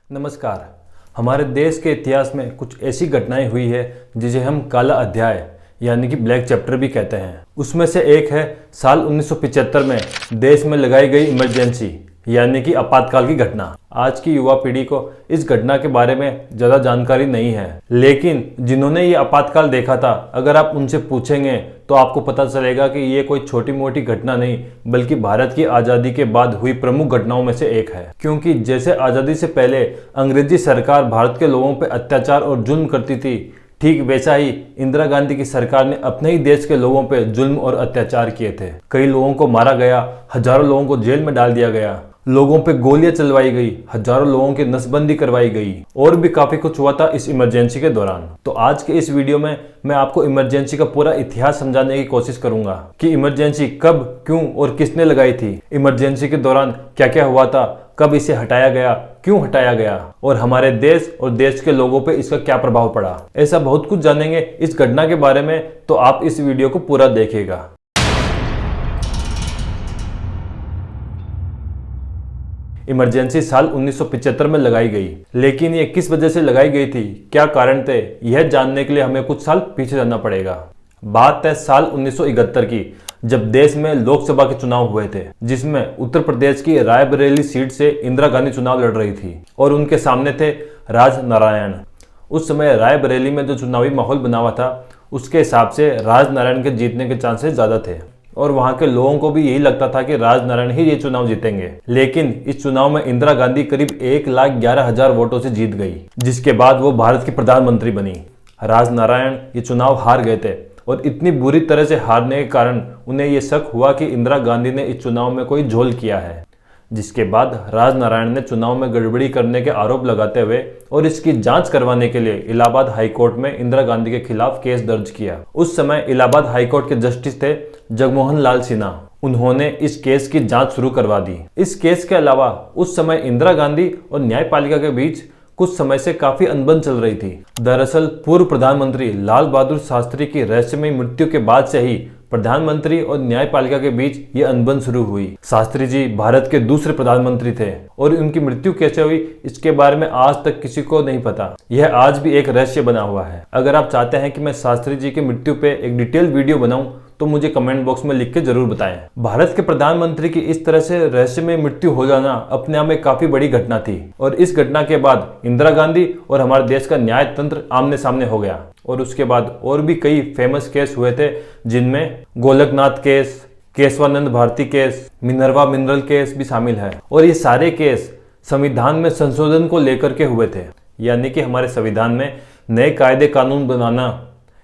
नमस्कार। हमारे देश के इतिहास में कुछ ऐसी घटनाएं हुई है जिसे हम काला अध्याय यानी कि ब्लैक चैप्टर भी कहते हैं। उसमें से एक है साल 1975 में देश में लगाई गई इमरजेंसी यानी कि आपातकाल की घटना। आज की युवा पीढ़ी को इस घटना के बारे में ज़्यादा जानकारी नहीं है, लेकिन जिन्होंने ये आपातकाल देखा था, अगर आप उनसे पूछेंगे तो आपको पता चलेगा कि ये कोई छोटी मोटी घटना नहीं बल्कि भारत की आज़ादी के बाद हुई प्रमुख घटनाओं में से एक है। क्योंकि जैसे आज़ादी से पहले अंग्रेजी सरकार भारत के लोगों पर अत्याचार और जुल्म करती थी, ठीक वैसा ही इंदिरा गांधी की सरकार ने अपने ही देश के लोगों पे जुल्म और अत्याचार किए थे। कई लोगों को मारा गया, हजारों लोगों को जेल में डाल दिया गया, लोगों पे गोलियां चलवाई गई, हजारों लोगों की नसबंदी करवाई गई और भी काफी कुछ हुआ था इस इमरजेंसी के दौरान। तो आज के इस वीडियो में मैं आपको इमरजेंसी का पूरा इतिहास समझाने की कोशिश करूंगा कि इमरजेंसी कब, क्यों और किसने लगाई थी, इमरजेंसी के दौरान क्या क्या हुआ था, कब इसे हटाया गया, क्यों हटाया गया और हमारे देश और देश के लोगों पे इसका क्या प्रभाव पड़ा। ऐसा बहुत कुछ जानेंगे इस घटना के बारे में, तो आप इस वीडियो को पूरा देखिएगा। इमरजेंसी साल 1975 में लगाई गई, लेकिन ये किस वजह से लगाई गई थी, क्या कारण थे, यह जानने के लिए हमें कुछ साल पीछे जाना पड़ेगा। बात है साल 1971 की, जब देश में लोकसभा के चुनाव हुए थे, जिसमें उत्तर प्रदेश की रायबरेली सीट से इंदिरा गांधी चुनाव लड़ रही थी और उनके सामने थे राज नारायण। उस समय रायबरेली में जो चुनावी माहौल बना हुआ था, उसके हिसाब से राज नारायण के जीतने के चांसेस ज्यादा थे और वहां के लोगों को भी यही लगता था कि राज नारायण ही ये चुनाव जीतेंगे। लेकिन इस चुनाव में इंदिरा गांधी करीब 1,11,000 वोटों से जीत गई, जिसके बाद वो भारत की प्रधानमंत्री बनी। राज नारायण ये चुनाव हार गए थे और इतनी बुरी तरह से हारने के कारण उन्हें यह शक हुआ कि इंदिरा गांधी ने इस चुनाव में कोई झोल किया है, जिसके बाद राज नारायण ने चुनाव में गड़बड़ी करने के आरोप लगाते हुए और इसकी जांच करवाने के लिए इलाहाबाद हाईकोर्ट में इंदिरा गांधी के खिलाफ केस दर्ज किया। उस समय इलाहाबाद हाईकोर्ट के जस्टिस थे जगमोहन लाल सिन्हा। उन्होंने इस केस की जांच शुरू करवा दी। इस केस के अलावा उस समय इंदिरा गांधी और न्यायपालिका के बीच कुछ समय से काफी अनबन चल रही थी। दरअसल पूर्व प्रधानमंत्री लाल बहादुर शास्त्री की रहस्यमयी मृत्यु के बाद से ही प्रधानमंत्री और न्यायपालिका के बीच ये अनबन शुरू हुई। शास्त्री जी भारत के दूसरे प्रधानमंत्री थे और उनकी मृत्यु कैसे हुई इसके बारे में आज तक किसी को नहीं पता। यह आज भी एक रहस्य बना हुआ है। अगर आप चाहते हैं कि मैं शास्त्री जी की मृत्यु पे एक डिटेल वीडियो बनाऊं तो मुझे कमेंट बॉक्स में लिख के जरूर बताएं। भारत के प्रधानमंत्री की इस तरह से रहस्यमय मृत्यु हो जाना अपने आप में काफी बड़ी घटना थी और इस घटना के बाद इंदिरा गांधी और हमारे देश का न्याय तंत्र आमने सामने हो गया और उसके बाद और भी कई फेमस केस हुए थे, जिनमें Golaknath case, Keshavananda Bharati case, Minerva mineral case भी शामिल है। और ये सारे केस संविधान में संशोधन को लेकर के हुए थे, यानी कि हमारे संविधान में नए कायदे कानून बनाना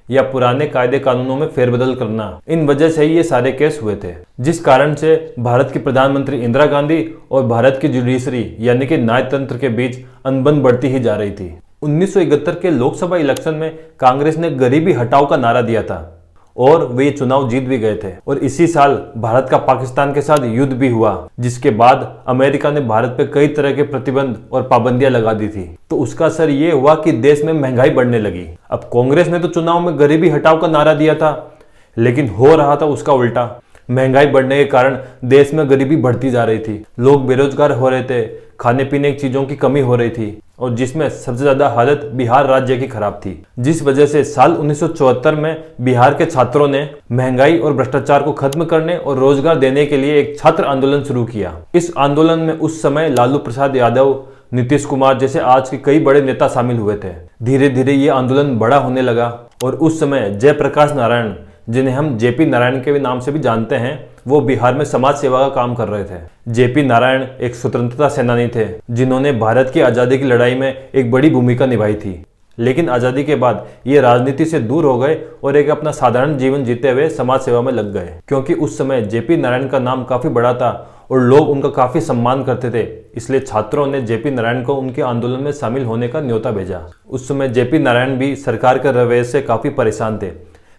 या पुराने कायदे कानूनों में फेरबदल करना, इन वजह से ही ये सारे केस हुए थे, जिस कारण से भारत की प्रधानमंत्री इंदिरा गांधी और भारत की जुडिशरी यानी कि न्याय तंत्र के बीच अनबन बढ़ती ही जा रही थी। 1971 के लोकसभा इलेक्शन में कांग्रेस ने गरीबी हटाओ का नारा दिया था और वे चुनाव जीत भी गए थे और इसी साल भारत का पाकिस्तान के साथ युद्ध भी हुआ, जिसके बाद अमेरिका ने भारत पे कई तरह के प्रतिबंध और पाबंदियां लगा दी थी। तो उसका असर ये हुआ कि देश में महंगाई बढ़ने लगी। अब कांग्रेस ने तो चुनाव में गरीबी हटाओ का नारा दिया था, लेकिन हो रहा था उसका उल्टा। महंगाई बढ़ने के कारण देश में गरीबी बढ़ती जा रही थी, लोग बेरोजगार हो रहे थे, खाने पीने की चीजों की कमी हो रही थी और जिसमें सबसे ज्यादा हालत बिहार राज्य की खराब थी, जिस वजह से साल 1974 में बिहार के छात्रों ने महंगाई और भ्रष्टाचार को खत्म करने और रोजगार देने के लिए एक छात्र आंदोलन शुरू किया। इस आंदोलन में उस समय लालू प्रसाद यादव, नीतीश कुमार जैसे आज के कई बड़े नेता शामिल हुए थे। धीरे धीरे ये आंदोलन बड़ा होने लगा और उस समय जयप्रकाश नारायण, जिन्हें हम जेपी नारायण के नाम से भी जानते हैं, वो बिहार में समाज सेवा का काम कर रहे थे। जेपी नारायण एक स्वतंत्रता सेनानी थे जिन्होंने भारत की आज़ादी की लड़ाई में एक बड़ी भूमिका निभाई थी, लेकिन आज़ादी के बाद ये राजनीति से दूर हो गए और एक अपना साधारण जीवन जीते हुए समाज सेवा में लग गए। क्योंकि उस समय जेपी नारायण का नाम काफ़ी बड़ा था और लोग उनका काफ़ी सम्मान करते थे, इसलिए छात्रों ने जेपी नारायण को उनके आंदोलन में शामिल होने का न्योता भेजा। उस समय जेपी नारायण भी सरकार के रवैये से काफ़ी परेशान थे।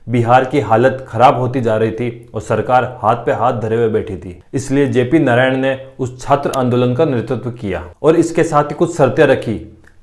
बिहार की हालत खराब होती जा रही थी और सरकार हाथ पे हाथ धरे हुए बैठी थी, इसलिए जेपी नारायण ने उस छात्र आंदोलन का नेतृत्व किया और इसके साथ ही कुछ शर्तें रखी,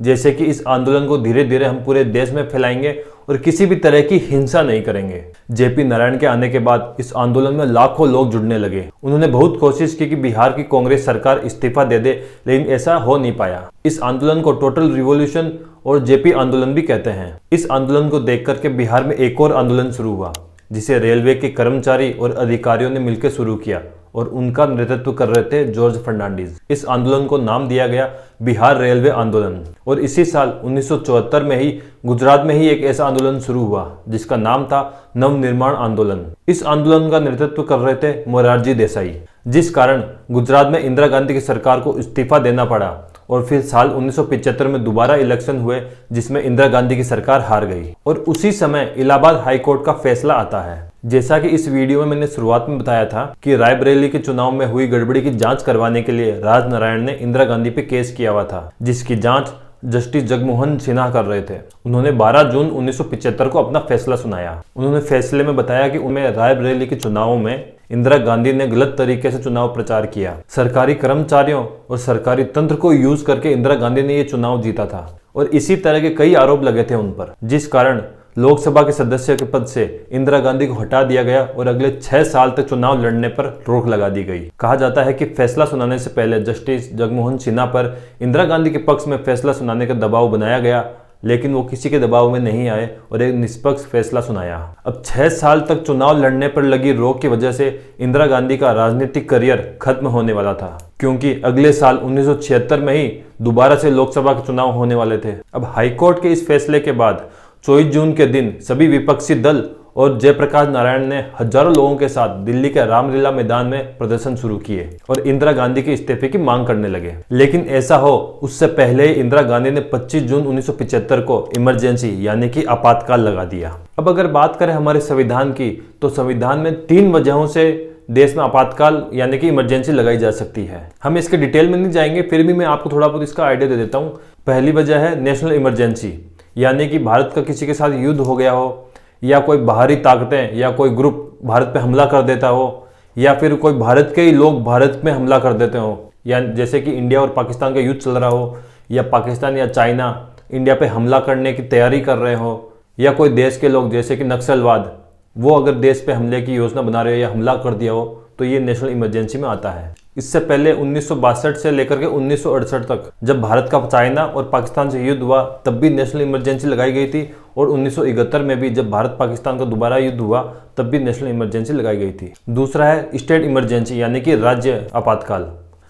जैसे कि इस आंदोलन को धीरे धीरे हम पूरे देश में फैलाएंगे और किसी भी तरह की हिंसा नहीं करेंगे। जेपी नारायण के आने के बाद इस आंदोलन में लाखों लोग जुड़ने लगे। उन्होंने बहुत कोशिश की कि बिहार की कांग्रेस सरकार इस्तीफा दे दे, लेकिन ऐसा हो नहीं पाया। इस आंदोलन को टोटल रिवॉल्यूशन और जेपी आंदोलन भी कहते हैं। इस आंदोलन को देख करके बिहार में एक और आंदोलन शुरू हुआ, जिसे रेलवे के कर्मचारी और अधिकारियों ने मिलकर शुरू किया और उनका नेतृत्व कर रहे थे जॉर्ज फर्नांडीज। इस आंदोलन को नाम दिया गया बिहार रेलवे आंदोलन। और इसी साल 1974 में ही गुजरात में ही एक ऐसा आंदोलन शुरू हुआ जिसका नाम था नवनिर्माण आंदोलन। इस आंदोलन का नेतृत्व कर रहे थे मोरारजी देसाई, जिस कारण गुजरात में इंदिरा गांधी की सरकार को इस्तीफा देना पड़ा और फिर साल 1975 में दोबारा इलेक्शन हुए जिसमें इंदिरा गांधी की सरकार हार गई। और उसी समय इलाहाबाद हाई कोर्ट का फैसला आता है। जैसा कि इस वीडियो में मैंने शुरुआत में बताया था कि रायबरेली के चुनाव में हुई गड़बड़ी की जांच करवाने के लिए राजनारायण ने इंदिरा गांधी पे केस किया हुआ था, जिसकी जांच जस्टिस जगमोहन सिन्हा कर रहे थे। उन्होंने 12 जून 1975 को अपना फैसला सुनाया। उन्होंने फैसले में बताया कि उनमें रायबरेली के चुनावों में इंदिरा गांधी ने गलत तरीके से चुनाव प्रचार किया। सरकारी कर्मचारियों और सरकारी तंत्र को यूज करके इंदिरा गांधी ने ये चुनाव जीता था और इसी तरह के कई आरोप लगे थे उन पर, जिस कारण लोकसभा के सदस्य के पद से इंदिरा गांधी को हटा दिया गया और अगले 6 साल तक चुनाव लड़ने पर रोक लगा दी गई। कहा जाता है कि फैसला सुनाने से पहले जस्टिस जगमोहन सिन्हा पर इंदिरा गांधी के पक्ष में फैसला सुनाने का दबाव बनाया गया, लेकिन वो किसी के दबाव में नहीं आए और एक निष्पक्ष फैसला सुनाया। अब 6 साल तक चुनाव लड़ने पर लगी रोक की वजह से इंदिरा गांधी का राजनीतिक करियर खत्म होने वाला था, क्योंकि अगले साल 1976 में ही दोबारा से लोकसभा के चुनाव होने वाले थे। अब हाईकोर्ट के इस फैसले के बाद 24 जून के दिन सभी विपक्षी दल और जयप्रकाश नारायण ने हजारों लोगों के साथ दिल्ली के रामलीला मैदान में प्रदर्शन शुरू किए और इंदिरा गांधी के इस्तीफे की मांग करने लगे। लेकिन ऐसा हो उससे पहले ही इंदिरा गांधी ने 25 जून 1975 को इमरजेंसी यानी कि आपातकाल लगा दिया। अब अगर बात करें हमारे संविधान की, तो संविधान में 3 वजहों से देश में आपातकाल यानी कि इमरजेंसी लगाई जा सकती है। हम इसके डिटेल में नहीं जाएंगे, फिर भी मैं आपको थोड़ा बहुत इसका आइडिया दे देता हूँ। पहली वजह है नेशनल इमरजेंसी, यानी कि भारत का किसी के साथ युद्ध हो गया हो, या कोई बाहरी ताकतें या कोई ग्रुप भारत पे हमला कर देता हो, या फिर कोई भारत के ही लोग भारत में हमला कर देते हो, या जैसे कि इंडिया और पाकिस्तान का युद्ध चल रहा हो, या पाकिस्तान या चाइना इंडिया पे हमला करने की तैयारी कर रहे हो, या कोई देश के लोग जैसे कि नक्सलवाद वो अगर देश पे हमले की योजना बना रहे हो या हमला कर दिया हो, तो ये नेशनल इमरजेंसी में आता है। इससे पहले 1962 से लेकर के 1968 तक जब भारत का चाइना और पाकिस्तान से युद्ध हुआ तब भी नेशनल इमरजेंसी लगाई गई थी, और 1971 में भी जब भारत पाकिस्तान का दोबारा युद्ध हुआ तब भी नेशनल इमरजेंसी लगाई गई थी। दूसरा है स्टेट इमरजेंसी यानी कि राज्य आपातकाल।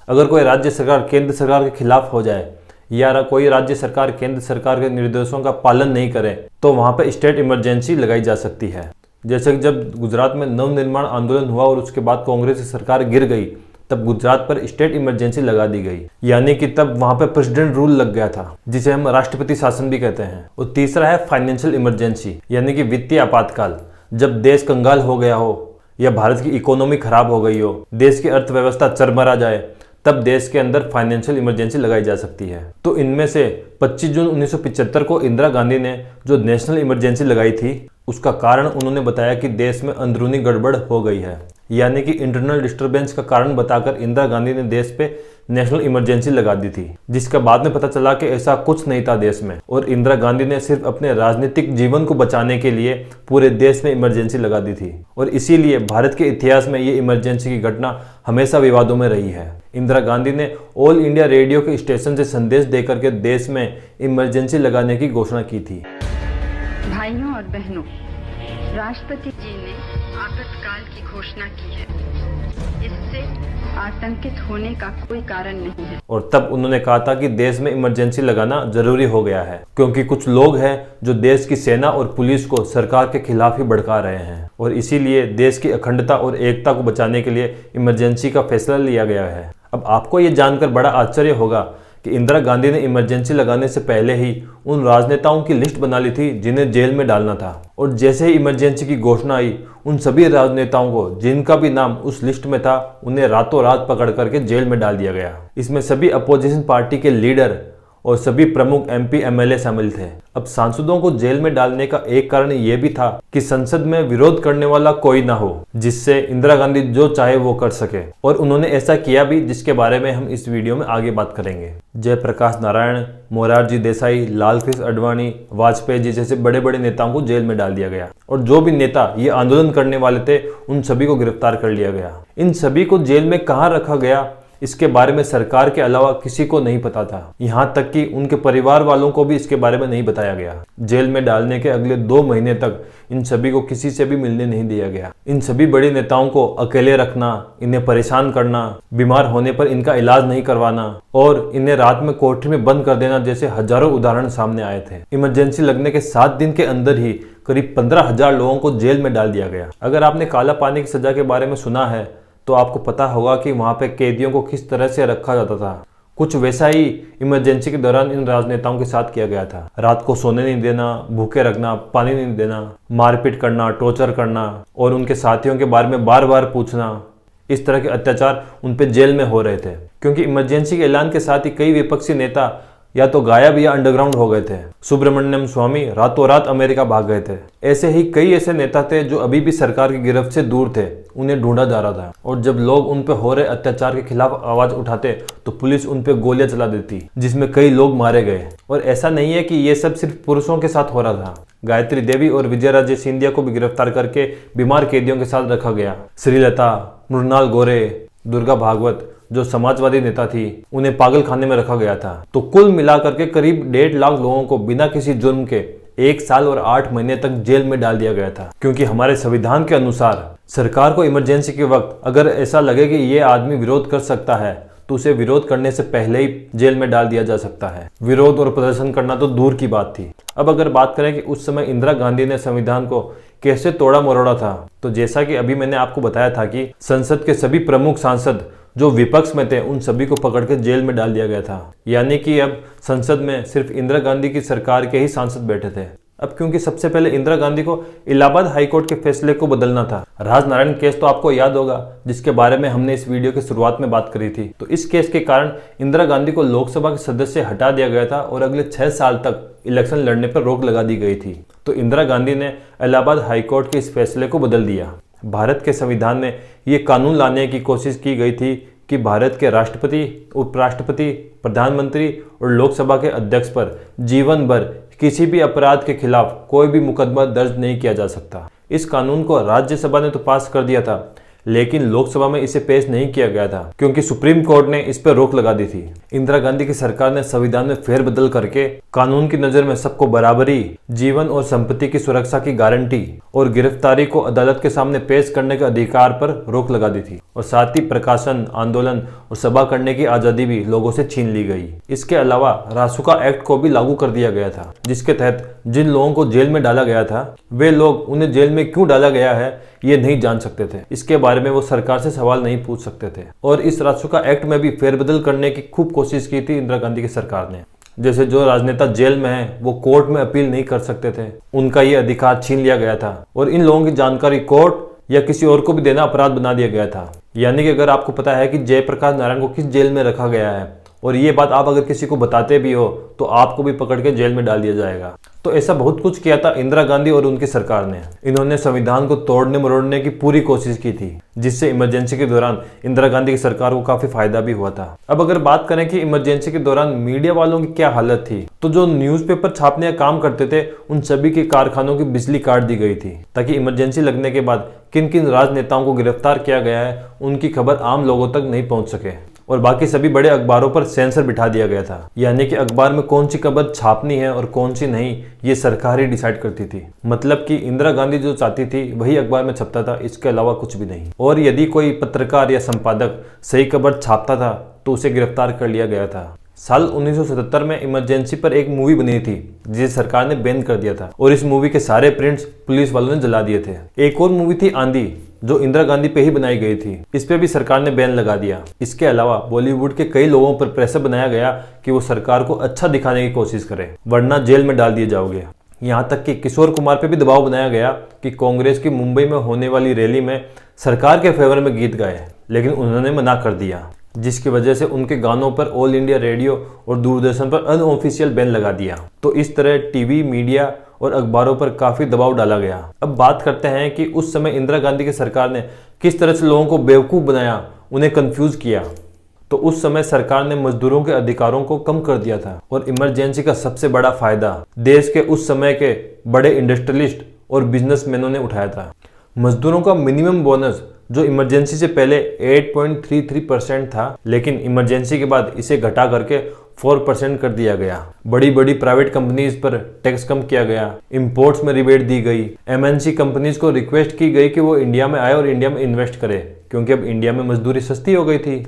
अगर कोई राज्य सरकार केंद्र सरकार के खिलाफ हो जाए या कोई राज्य सरकार केंद्र सरकार के निर्देशों का पालन नहीं करे तो वहां पर स्टेट इमरजेंसी लगाई जा सकती है। जैसे कि जब गुजरात में नवनिर्माण आंदोलन हुआ और उसके बाद कांग्रेस की सरकार गिर गई तब गुजरात पर स्टेट इमरजेंसी लगा दी गई, यानी कि तब वहां पर प्रेसिडेंट रूल लग गया था, जिसे हम राष्ट्रपति शासन भी कहते हैं। और तीसरा है फाइनेंशियल इमरजेंसी यानी कि वित्तीय आपातकाल। जब देश कंगाल हो गया हो या भारत की इकोनॉमी खराब हो गई हो, देश की अर्थव्यवस्था चरमरा जाए, तब देश के अंदर फाइनेंशियल इमरजेंसी लगाई जा सकती है। तो इनमें से 25 जून 1975 को इंदिरा गांधी ने जो नेशनल इमरजेंसी लगाई थी उसका कारण उन्होंने बताया कि देश में अंदरूनी गड़बड़ हो गई है, यानी कि इंटरनल डिस्टरबेंस का कारण बताकर इंदिरा गांधी ने देश पे नेशनल इमरजेंसी लगा दी थी, जिसका बाद में पता चला कि ऐसा कुछ नहीं था देश में, और इंदिरा गांधी ने सिर्फ अपने राजनीतिक जीवन को बचाने के लिए पूरे देश में इमरजेंसी लगा दी थी। और इसीलिए भारत के इतिहास में ये इमरजेंसी की घटना हमेशा विवादों में रही है। इंदिरा गांधी ने ऑल इंडिया रेडियो के स्टेशन से संदेश देकर के देश में इमरजेंसी लगाने की घोषणा की थी। भाइयों और बहनों, राष्ट्रपति जी ने आपातकाल की घोषणा की है। इससे आतंकित होने का कोई कारण नहीं है। और तब उन्होंने कहा था कि देश में इमरजेंसी लगाना जरूरी हो गया है, क्योंकि कुछ लोग हैं जो देश की सेना और पुलिस को सरकार के खिलाफ ही भड़का रहे हैं, और इसीलिए देश की अखंडता और एकता को बचाने के लिए इमरजेंसी का फैसला लिया गया है। अब आपको ये जानकर बड़ा आश्चर्य होगा कि इंदिरा गांधी ने इमरजेंसी लगाने से पहले ही उन राजनेताओं की लिस्ट बना ली थी जिन्हें जेल में डालना था, और जैसे ही इमरजेंसी की घोषणा आई उन सभी राजनेताओं को जिनका भी नाम उस लिस्ट में था उन्हें रातों रात पकड़ करके जेल में डाल दिया गया। इसमें सभी अपोजिशन पार्टी के लीडर और सभी प्रमुख एमपी एमएलए शामिल थे। अब सांसदों को जेल में डालने का एक कारण यह भी था कि संसद में विरोध करने वाला कोई ना हो, जिससे इंदिरा गांधी जो चाहे वो कर सके, और उन्होंने ऐसा किया भी, जिसके बारे में हम इस वीडियो में आगे बात करेंगे। जयप्रकाश नारायण, मोरारजी देसाई, लालकृष्ण आडवाणी, वाजपेयी जी जैसे बड़े बड़े नेताओं को जेल में डाल दिया गया और जो भी नेता ये आंदोलन करने वाले थे उन सभी को गिरफ्तार कर लिया गया। इन सभी को जेल में कहाँ रखा गया इसके बारे में सरकार के अलावा किसी को नहीं पता था। यहाँ तक कि उनके परिवार वालों को भी इसके बारे में नहीं बताया गया। जेल में डालने के अगले 2 महीने तक इन सभी को किसी से भी मिलने नहीं दिया गया। इन सभी बड़े नेताओं को अकेले रखना, इन्हें परेशान करना, बीमार होने पर इनका इलाज नहीं करवाना और इन्हें रात में कोठरी में बंद कर देना जैसे हजारों उदाहरण सामने आए थे। इमरजेंसी लगने के 7 दिन के अंदर ही करीब 15,000 लोगों को जेल में डाल दिया गया। अगर आपने काला पानी की सजा के बारे में सुना है तो आपको पता होगा कि वहां पे कैदियों को किस तरह से रखा जाता था। कुछ वैसा ही इमरजेंसी के दौरान इन राजनेताओं के साथ किया गया था। रात को सोने नहीं देना, भूखे रखना, पानी नहीं देना, मारपीट करना, टॉर्चर करना और उनके साथियों के बारे में बार बार पूछना। इस तरह के अत्याचार उन पे जेल में हो रहे थे, क्योंकि इमरजेंसी के ऐलान के साथ ही कई विपक्षी नेता या तो गायब या अंडरग्राउंड हो गए थे। सुब्रमण्यम स्वामी रातों रात अमेरिका भाग गए थे। ऐसे ही कई ऐसे नेता थे जो अभी भी सरकार की गिरफ्त से दूर थे, उन्हें ढूंढा जा रहा था। और जब लोग उन पे हो रहे अत्याचार के खिलाफ आवाज उठाते तो पुलिस उन पे गोलियां चला देती, जिसमें कई लोग मारे गए। और ऐसा नहीं है कि ये सब सिर्फ पुरुषों के साथ हो रहा था। गायत्री देवी और विजयराजे सिंधिया को भी गिरफ्तार करके बीमार कैदियों के साथ रखा गया। श्रीलता, मृणाल गोरे, दुर्गा भागवत जो समाजवादी नेता थी, उन्हें पागल खाने में रखा गया था। तो कुल मिलाकर के करीब 1.5 लाख लोगों को बिना किसी जुर्म के 1 साल और 8 महीने तक जेल में डाल दिया गया था। क्योंकि हमारे संविधान के अनुसार सरकार को इमरजेंसी के वक्त अगर ऐसा लगे कि ये आदमी विरोध कर सकता है तो उसे विरोध करने से पहले ही जेल में डाल दिया जा सकता है। विरोध और प्रदर्शन करना तो दूर की बात थी। अब अगर बात करें कि उस समय इंदिरा गांधी ने संविधान को कैसे तोड़ा मरोड़ा था, तो जैसा कि अभी मैंने आपको बताया था कि संसद के सभी प्रमुख सांसद जो विपक्ष में थे उन सभी को पकड़ के जेल में डाल दिया गया था। यानी कि अब संसद में सिर्फ इंदिरा गांधी की सरकार के ही सांसद बैठे थे। अब क्योंकि सबसे पहले इंदिरा गांधी को इलाहाबाद हाईकोर्ट के फैसले को बदलना था। राजनारायण केस तो आपको याद होगा, जिसके बारे में हमने इस वीडियो की शुरुआत में बात करी थी। तो इस केस के कारण इंदिरा गांधी को लोकसभा के सदस्य हटा दिया गया था और अगले 6 साल तक इलेक्शन लड़ने पर रोक लगा दी गई थी। तो इंदिरा गांधी ने इलाहाबाद हाईकोर्ट के इस फैसले को बदल दिया। भारत के संविधान में ये कानून लाने की कोशिश की गई थी कि भारत के राष्ट्रपति, उपराष्ट्रपति, प्रधानमंत्री और लोकसभा के अध्यक्ष पर जीवन भर किसी भी अपराध के खिलाफ कोई भी मुकदमा दर्ज नहीं किया जा सकता। इस कानून को राज्यसभा ने तो पास कर दिया था, लेकिन लोकसभा में इसे पेश नहीं किया गया था क्योंकि सुप्रीम कोर्ट ने इस पर रोक लगा दी थी। इंदिरा गांधी की सरकार ने संविधान में फेरबदल करके कानून की नजर में सबको बराबरी, जीवन और संपत्ति की सुरक्षा की गारंटी और गिरफ्तारी को अदालत के सामने पेश करने के अधिकार पर रोक लगा दी थी। और साथ ही प्रकाशन, आंदोलन और सभा करने की आजादी भी लोगों से छीन ली गई। इसके अलावा रासुका एक्ट को भी लागू कर दिया गया था, जिसके तहत जिन लोगों को जेल में डाला गया था वे लोग उन्हें जेल में क्यों डाला गया है ये नहीं जान सकते थे। इसके बारे में वो सरकार से सवाल नहीं पूछ सकते थे। और इस रासुका एक्ट में भी फेरबदल करने की खूब कोशिश की थी इंदिरा गांधी की सरकार ने। जैसे जो राजनेता जेल में है वो कोर्ट में अपील नहीं कर सकते थे, उनका ये अधिकार छीन लिया गया था। और इन लोगों की जानकारी कोर्ट या किसी और को भी देना अपराध बना दिया गया था। यानी कि अगर आपको पता है कि जयप्रकाश नारायण को किस जेल में रखा गया है और ये बात आप अगर किसी को बताते भी हो तो आपको भी पकड़ के जेल में डाल दिया जाएगा। तो ऐसा बहुत कुछ किया था इंदिरा गांधी और उनकी सरकार ने। इन्होंने संविधान को तोड़ने मरोड़ने की पूरी कोशिश की थी, जिससे इमरजेंसी के दौरान इंदिरा गांधी की सरकार को काफी फायदा भी हुआ था। अब अगर बात करें कि इमरजेंसी के दौरान मीडिया वालों की क्या हालत थी, तो जो न्यूज़पेपर छापने का काम करते थे उन सभी के कारखानों की बिजली काट दी गई थी, ताकि इमरजेंसी लगने के बाद किन किन राजनेताओं को गिरफ्तार किया गया है उनकी खबर आम लोगों तक नहीं पहुंच सके। और बाकी सभी बड़े अखबारों पर सेंसर बिठा दिया गया था, यानी कि अखबार में कौन सी खबर छापनी है और कौन सी नहीं ये सरकार ही डिसाइड करती थी। मतलब कि इंदिरा गांधी जो चाहती थी वही अखबार में छपता था, इसके अलावा कुछ भी नहीं। और यदि कोई पत्रकार या संपादक सही खबर छापता था तो उसे गिरफ्तार कर लिया गया था। साल 1977 में इमरजेंसी पर एक मूवी बनी थी जिसे सरकार ने बैन कर दिया था और इस मूवी के सारे प्रिंट्स पुलिस वालों ने जला दिए थे। एक और मूवी थी आंधी, जो इंदिरा गांधी पे ही बनाई गई थी, इस पे भी सरकार ने बैन लगा दिया। इसके अलावा बॉलीवुड के कई लोगों पर प्रेशर बनाया गया कि वो सरकार को अच्छा दिखाने की कोशिश करें, वरना जेल में डाल दिए जाओगे। यहाँ तक कि किशोर कुमार पे भी दबाव बनाया गया कि कांग्रेस की मुंबई में होने वाली रैली में सरकार के फेवर में गीत गाए, लेकिन उन्होंने मना कर दिया। जिसकी वजह से उनके गानों पर ऑल इंडिया रेडियो और दूरदर्शन पर अनऑफिशियल बैन लगा दिया। तो इस तरह टीवी, मीडिया और अखबारों पर काफी दबाव डाला गया। अब बात करते हैं कि उस समय इंदिरा गांधी की सरकार ने किस तरह से लोगों को बेवकूफ बनाया, उन्हें कंफ्यूज किया। तो उस समय सरकार ने मजदूरों के अधिकारों को कम कर दिया था और इमरजेंसी का सबसे बड़ा फायदा देश के उस समय के बड़े इंडस्ट्रियलिस्ट और बिजनेसमैनों ने उठाया था। मजदूरों का मिनिमम बोनस जो इमरजेंसी से पहले 8.33% था, लेकिन इमरजेंसी के बाद इसे घटा करके 4% कर दिया गया। बड़ी बड़ी प्राइवेट कंपनीज पर टैक्स कम किया गया, इंपोर्ट्स में रिबेट दी गई। एमएनसी कंपनीज को रिक्वेस्ट की गई कि वो इंडिया में आए और इंडिया में इन्वेस्ट करे, क्योंकि अब इंडिया में मजदूरी सस्ती हो गई थी।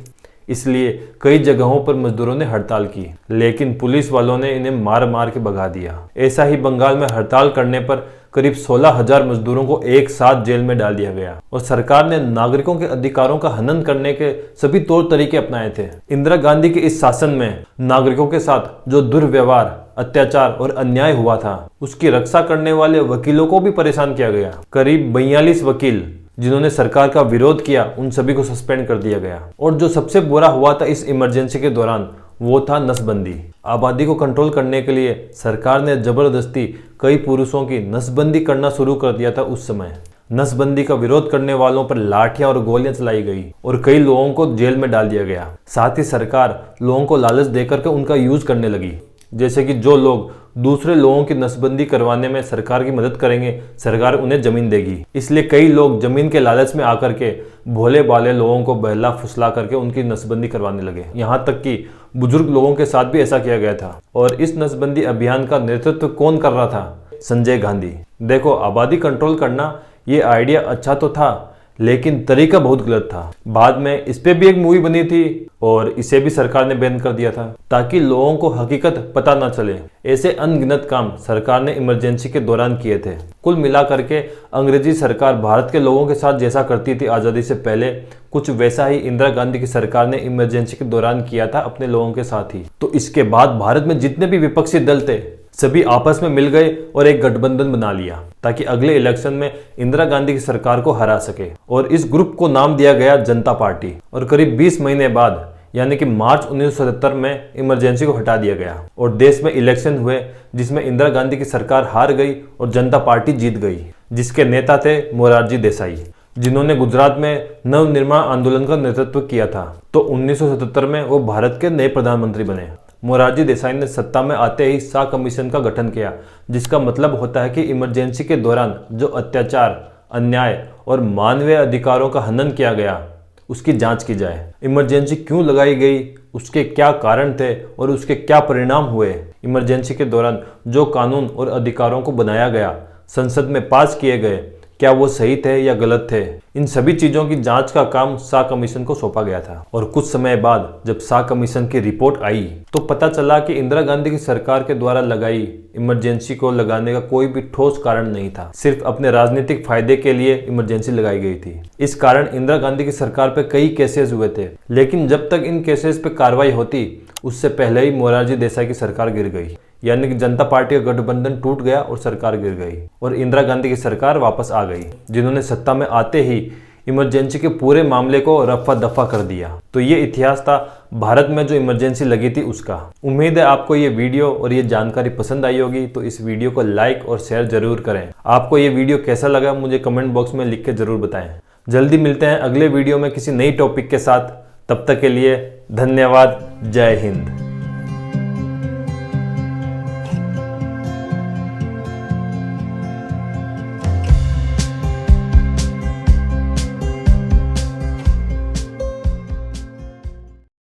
इसलिए कई जगहों पर मजदूरों ने हड़ताल की, लेकिन पुलिस वालों ने इन्हें मार मार के भगा दिया। ऐसा ही बंगाल में हड़ताल करने पर करीब 16,000 मजदूरों को एक साथ जेल में डाल दिया गया और सरकार ने नागरिकों के अधिकारों का हनन करने के सभी तौर तरीके अपनाए थे। इंदिरा गांधी के इस शासन में नागरिकों के साथ जो दुर्व्यवहार, अत्याचार और अन्याय हुआ था, उसकी रक्षा करने वाले वकीलों को भी परेशान किया गया। करीब 42 वकील जिन्होंने सरकार का विरोध किया, उन सभी को सस्पेंड कर दिया गया। और जो सबसे बुरा हुआ था इस इमरजेंसी के दौरान, वो था नसबंदी। आबादी को कंट्रोल करने के लिए सरकार ने जबरदस्ती कई पुरुषों की नसबंदी करना शुरू कर दिया था। उस समय नसबंदी का विरोध करने वालों पर लाठियां और गोलियां चलाई गई और कई लोगों को जेल में डाल दिया गया। साथ ही सरकार लोगों को लालच देकर के उनका यूज करने लगी, जैसे कि जो लोग दूसरे लोगों की नसबंदी करवाने में सरकार की मदद करेंगे, सरकार उन्हें जमीन देगी। इसलिए कई लोग जमीन के लालच में आकर के भोले भाले लोगों को बहला फुसला करके उनकी नसबंदी करवाने लगे। यहाँ तक कि बुजुर्ग लोगों के साथ भी ऐसा किया गया था। और इस नसबंदी अभियान का नेतृत्व कौन कर रहा था? संजय गांधी। देखो, आबादी कंट्रोल करना ये आइडिया अच्छा तो था, लेकिन तरीका बहुत गलत था। बाद में इस पे भी एक मूवी बनी थी और इसे भी सरकार ने बैन कर दिया था, ताकि लोगों को हकीकत पता ना चले। ऐसे अनगिनत काम सरकार ने इमरजेंसी के दौरान किए थे। कुल मिलाकर के अंग्रेजी सरकार भारत के लोगों के साथ जैसा करती थी आज़ादी से पहले, कुछ वैसा ही इंदिरा गांधी की सरकार ने इमरजेंसी के दौरान किया था अपने लोगों के साथ ही। तो इसके बाद भारत में जितने भी विपक्षी दल थे, सभी आपस में मिल गए और एक गठबंधन बना लिया, ताकि अगले इलेक्शन में इंदिरा गांधी की सरकार को हरा सके। और इस ग्रुप को नाम दिया गया जनता पार्टी। और करीब 20 महीने बाद, यानी कि मार्च 1977 में इमरजेंसी को हटा दिया गया और देश में इलेक्शन हुए, जिसमें इंदिरा गांधी की सरकार हार गई और जनता पार्टी जीत गई, जिसके नेता थे मोरारजी देसाई, जिन्होंने गुजरात में नवनिर्माण आंदोलन का नेतृत्व किया था। तो 1977 में वो भारत के नए प्रधानमंत्री बने। मोरारजी देसाई ने सत्ता में आते ही शाह कमीशन का गठन किया, जिसका मतलब होता है कि इमरजेंसी के दौरान जो अत्याचार, अन्याय और मानवीय अधिकारों का हनन किया गया, उसकी जांच की जाए। इमरजेंसी क्यों लगाई गई, उसके क्या कारण थे और उसके क्या परिणाम हुए। इमरजेंसी के दौरान जो कानून और अधिकारों को बनाया गया, संसद में पास किए गए, क्या वो सही थे या गलत थे, इन सभी चीजों की जांच का काम शाह कमीशन को सौंपा गया था। और कुछ समय बाद जब शाह कमीशन की रिपोर्ट आई, तो पता चला कि इंदिरा गांधी की सरकार के द्वारा लगाई इमरजेंसी को लगाने का कोई भी ठोस कारण नहीं था। सिर्फ अपने राजनीतिक फायदे के लिए इमरजेंसी लगाई गई थी। इस कारण इंदिरा गांधी की सरकार पे कई केसेस हुए थे, लेकिन जब तक इन केसेस पे कार्रवाई होती, उससे पहले ही मोरारजी देसाई की सरकार गिर गई। यानी कि जनता पार्टी का गठबंधन टूट गया और सरकार गिर गई और इंदिरा गांधी की सरकार वापस आ गई, जिन्होंने सत्ता में आते ही इमरजेंसी के पूरे मामले को रफा दफा कर दिया। तो ये इतिहास था भारत में जो इमरजेंसी लगी थी उसका। उम्मीद है आपको ये वीडियो और ये जानकारी पसंद आई होगी। तो इस वीडियो को लाइक और शेयर जरूर करें। आपको ये वीडियो कैसा लगा मुझे कमेंट बॉक्स में लिख के जरूर बताएं। जल्दी मिलते हैं अगले वीडियो में किसी नई टॉपिक के साथ। तब तक के लिए धन्यवाद। जय हिंद।